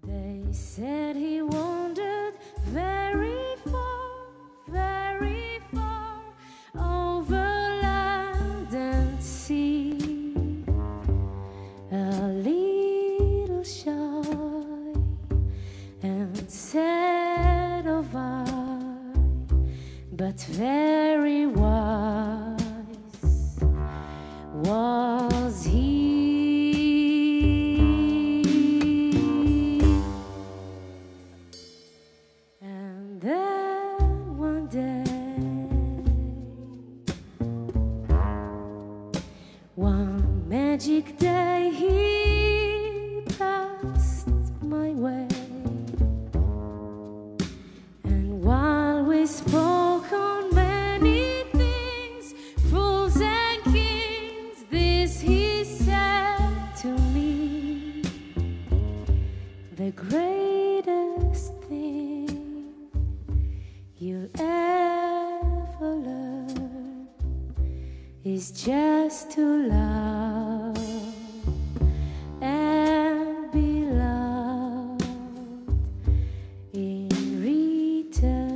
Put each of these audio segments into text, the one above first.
They said he wandered very far over land and sea, a little shy and sad of eye, but very wise was he. And then one day, one magic day, he passed my way, and while we spoke on many things, fools and kings, this he said to me: the greatest thing you'll ever learn is just to love and be loved in return.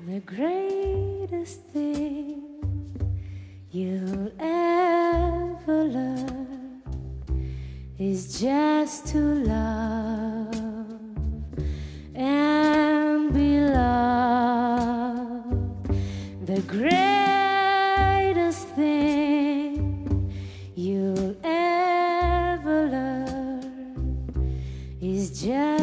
The greatest thing you'll ever learn is just to love and be loved. The greatest thing you'll ever learn is just